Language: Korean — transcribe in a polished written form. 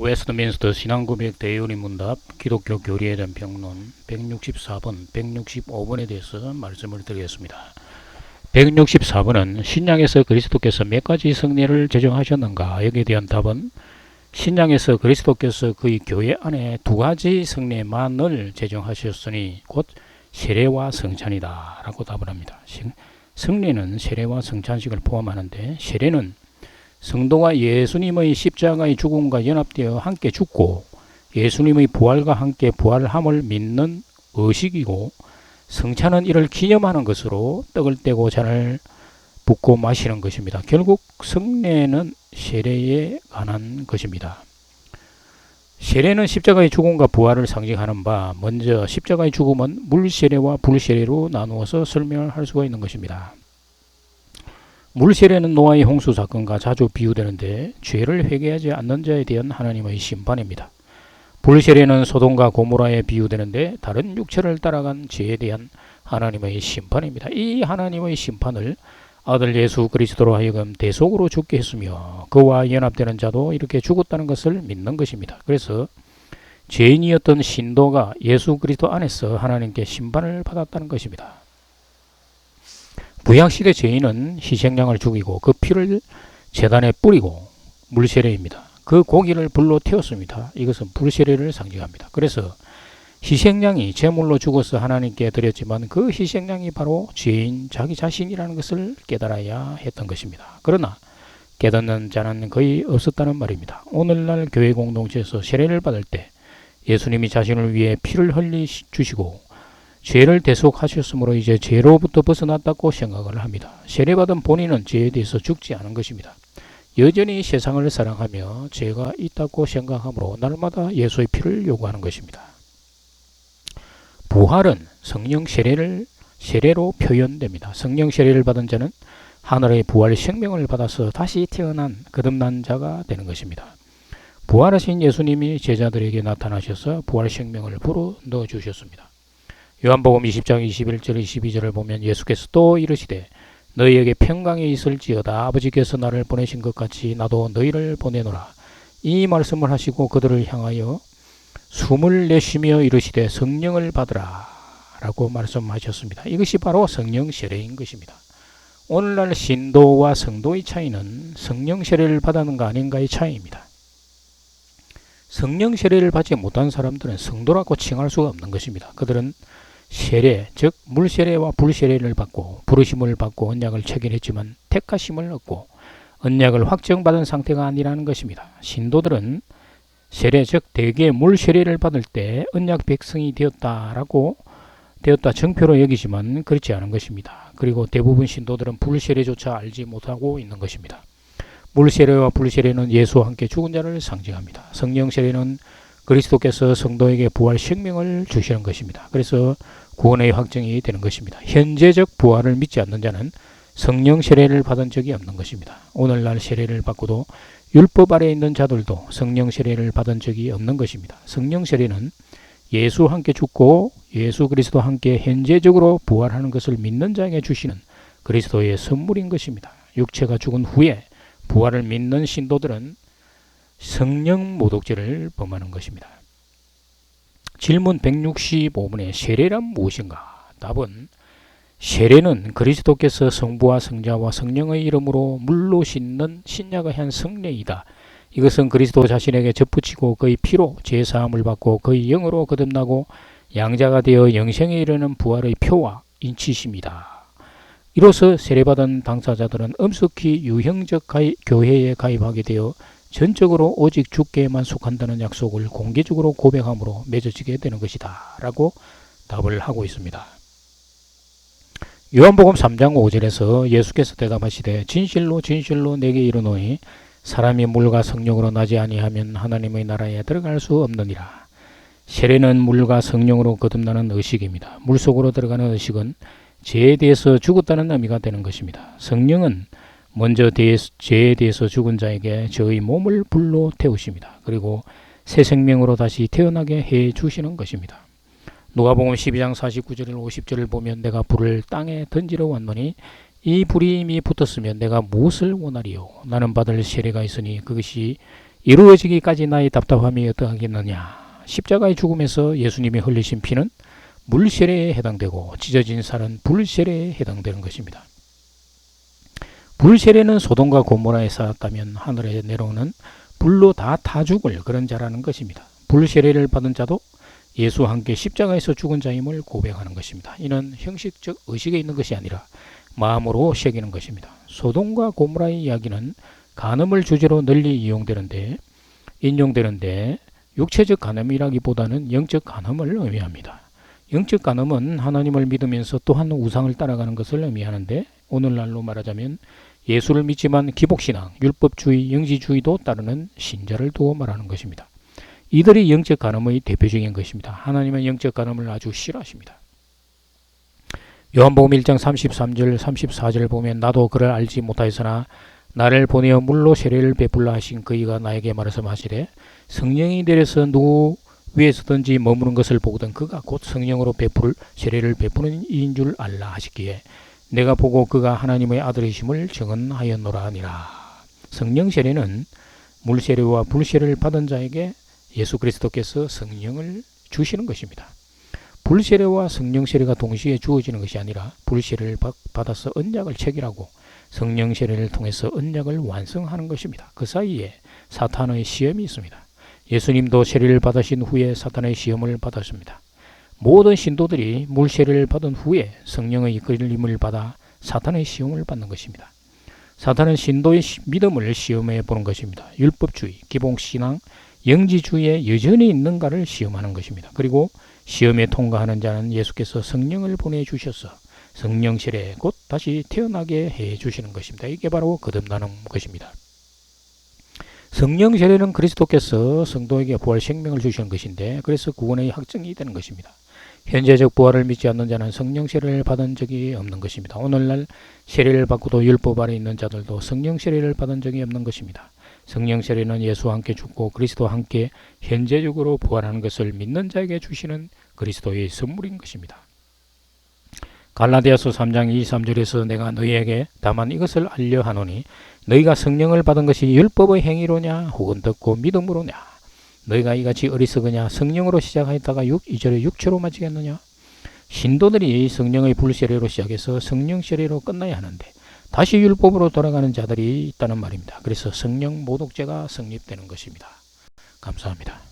웨스트민스터 신앙고백 대의원의 문답 기독교 교리에 대한 평론 164번, 165번에 대해서 말씀을 드리겠습니다. 164번은 신약에서 그리스도께서 몇 가지 성례를 제정하셨는가? 여기에 대한 답은 신약에서 그리스도께서 그의 교회 안에 두 가지 성례만을 제정하셨으니 곧 세례와 성찬이다 라고 답을 합니다. 성례는 세례와 성찬식을 포함하는데, 세례는 성도가 예수님의 십자가의 죽음과 연합되어 함께 죽고 예수님의 부활과 함께 부활함을 믿는 의식이고, 성찬은 이를 기념하는 것으로 떡을 떼고 잔을 붓고 마시는 것입니다. 결국 성례는 세례에 관한 것입니다. 세례는 십자가의 죽음과 부활을 상징하는 바, 먼저 십자가의 죽음은 물세례와 불세례로 나누어서 설명을 할 수가 있는 것입니다. 물세례는 노아의 홍수 사건과 자주 비유되는데, 죄를 회개하지 않는 자에 대한 하나님의 심판입니다. 불세례는 소돔과 고모라에 비유되는데, 다른 육체를 따라간 죄에 대한 하나님의 심판입니다. 이 하나님의 심판을 아들 예수 그리스도로 하여금 대속으로 죽게 했으며, 그와 연합되는 자도 이렇게 죽었다는 것을 믿는 것입니다. 그래서 죄인이었던 신도가 예수 그리스도 안에서 하나님께 심판을 받았다는 것입니다. 구약시대 죄인은 희생양을 죽이고 그 피를 제단에 뿌리고 물세례입니다. 그 고기를 불로 태웠습니다. 이것은 불세례를 상징합니다. 그래서 희생양이 제물로 죽어서 하나님께 드렸지만 그 희생양이 바로 죄인 자기 자신이라는 것을 깨달아야 했던 것입니다. 그러나 깨닫는 자는 거의 없었다는 말입니다. 오늘날 교회 공동체에서 세례를 받을 때 예수님이 자신을 위해 피를 흘리 주시고 죄를 대속하셨으므로 이제 죄로부터 벗어났다고 생각을 합니다. 세례받은 본인은 죄에 대해서 죽지 않은 것입니다. 여전히 세상을 사랑하며 죄가 있다고 생각하므로 날마다 예수의 피를 요구하는 것입니다. 부활은 성령 세례로 표현됩니다. 성령 세례를 받은 자는 하늘의 부활 생명을 받아서 다시 태어난 거듭난 자가 되는 것입니다. 부활하신 예수님이 제자들에게 나타나셔서 부활 생명을 불어 넣어 주셨습니다. 요한복음 20장 21절 22절을 보면 예수께서 또 이르시되 너희에게 평강이 있을지어다. 아버지께서 나를 보내신 것 같이 나도 너희를 보내노라. 이 말씀을 하시고 그들을 향하여 숨을 내쉬며 이르시되 성령을 받으라 라고 말씀하셨습니다. 이것이 바로 성령 세례인 것입니다. 오늘날 신도와 성도의 차이는 성령 세례를 받았는가 아닌가의 차이입니다. 성령 세례를 받지 못한 사람들은 성도라고 칭할 수가 없는 것입니다. 그들은 세례, 즉 물세례와 불세례를 받고 부르심을 받고 언약을 체결했지만 택하심을 얻고 언약을 확정받은 상태가 아니라는 것입니다. 신도들은 세례, 즉 대개 물세례를 받을 때 언약 백성이 되었다 정표로 여기지만 그렇지 않은 것입니다. 그리고 대부분 신도들은 불세례조차 알지 못하고 있는 것입니다. 물세례와 불세례는 예수와 함께 죽은 자를 상징합니다. 성령 세례는 그리스도께서 성도에게 부활 생명을 주시는 것입니다. 그래서 구원의 확정이 되는 것입니다. 현재적 부활을 믿지 않는 자는 성령 세례를 받은 적이 없는 것입니다. 오늘날 세례를 받고도 율법 아래에 있는 자들도 성령 세례를 받은 적이 없는 것입니다. 성령 세례는 예수와 함께 죽고 예수 그리스도와 함께 현재적으로 부활하는 것을 믿는 자에게 주시는 그리스도의 선물인 것입니다. 육체가 죽은 후에 부활을 믿는 신도들은 성령 모독죄를 범하는 것입니다. 질문 165번에 세례란 무엇인가? 답은 세례는 그리스도께서 성부와 성자와 성령의 이름으로 물로 씻는 신약의 한 성례이다. 이것은 그리스도 자신에게 접붙이고 그의 피로 죄사함을 받고 그의 영으로 거듭나고 양자가 되어 영생에 이르는 부활의 표와 인치심이다. 이로써 세례받은 당사자들은 엄숙히 유형적 교회에 가입하게 되어 전적으로 오직 주께만 속한다는 약속을 공개적으로 고백함으로 맺어지게 되는 것이다 라고 답을 하고 있습니다. 요한복음 3장 5절에서 예수께서 대답하시되 진실로 진실로 내게 이르노니 사람이 물과 성령으로 나지 아니하면 하나님의 나라에 들어갈 수 없느니라. 세례는 물과 성령으로 거듭나는 의식입니다. 물속으로 들어가는 의식은 죄에 대해서 죽었다는 의미가 되는 것입니다. 성령은 먼저 죄에 대해서 죽은 자에게 저의 몸을 불로 태우십니다. 그리고 새 생명으로 다시 태어나게 해 주시는 것입니다. 누가복음 12장 49절 50절을 보면 내가 불을 땅에 던지러 왔노니 이 불이 이미 붙었으면 내가 무엇을 원하리요? 나는 받을 세례가 있으니 그것이 이루어지기까지 나의 답답함이 어떠하겠느냐. 십자가의 죽음에서 예수님이 흘리신 피는 물세례에 해당되고 찢어진 살은 불세례에 해당되는 것입니다. 불세례는 소돔과 고모라에 쌓았다면 하늘에 내려오는 불로 다 타 죽을 그런 자라는 것입니다. 불세례를 받은 자도 예수와 함께 십자가에서 죽은 자임을 고백하는 것입니다. 이는 형식적 의식에 있는 것이 아니라 마음으로 새기는 것입니다. 소돔과 고모라의 이야기는 간음을 주제로 널리 인용되는데 육체적 간음이라기보다는 영적 간음을 의미합니다. 영적 간음은 하나님을 믿으면서 또한 우상을 따라가는 것을 의미하는데 오늘날로 말하자면 예수를 믿지만 기복신앙, 율법주의, 영지주의도 따르는 신자를 두고 말하는 것입니다. 이들이 영적 간음의 대표적인 것입니다. 하나님은 영적 간음을 아주 싫어하십니다. 요한복음 1장 33절 34절 보면 나도 그를 알지 못하였으나 나를 보내어 물로 세례를 베풀라 하신 그이가 나에게 말해서 마시되 성령이 내려서 누구 위에서든지 머무는 것을 보거든 그가 곧 성령으로 세례를 베푸는 이인 줄 알라 하시기에 내가 보고 그가 하나님의 아들이심을 증언하였노라 하니라. 성령 세례는 물세례와 불세례를 받은 자에게 예수 그리스도께서 성령을 주시는 것입니다. 불세례와 성령 세례가 동시에 주어지는 것이 아니라 불세례를 받아서 언약을 체결하고 성령 세례를 통해서 언약을 완성하는 것입니다. 그 사이에 사탄의 시험이 있습니다. 예수님도 세례를 받으신 후에 사탄의 시험을 받았습니다. 모든 신도들이 물세례를 받은 후에 성령의 이끌림을 받아 사탄의 시험을 받는 것입니다. 사탄은 신도의 믿음을 시험해 보는 것입니다. 율법주의, 기복신앙, 영지주의에 여전히 있는가를 시험하는 것입니다. 그리고 시험에 통과하는 자는 예수께서 성령을 보내주셔서 성령 세례 곧 다시 태어나게 해주시는 것입니다. 이게 바로 거듭나는 것입니다. 성령 세례는 그리스도께서 성도에게 부활 생명을 주시는 것인데 그래서 구원의 확정이 되는 것입니다. 현재적 부활을 믿지 않는 자는 성령 세례를 받은 적이 없는 것입니다. 오늘날 세례를 받고도 율법 아래 있는 자들도 성령 세례를 받은 적이 없는 것입니다. 성령 세례는 예수와 함께 죽고 그리스도와 함께 현재적으로 부활하는 것을 믿는 자에게 주시는 그리스도의 선물인 것입니다. 갈라디아서 3장 23절에서 내가 너희에게 다만 이것을 알려 하노니 너희가 성령을 받은 것이 율법의 행위로냐 혹은 듣고 믿음으로냐 너희가 이같이 어리석으냐 성령으로 시작하였다가 2절에 육체로 마치겠느냐. 신도들이 성령의 불세례로 시작해서 성령 세례로 끝나야 하는데 다시 율법으로 돌아가는 자들이 있다는 말입니다. 그래서 성령 모독죄가 성립되는 것입니다. 감사합니다.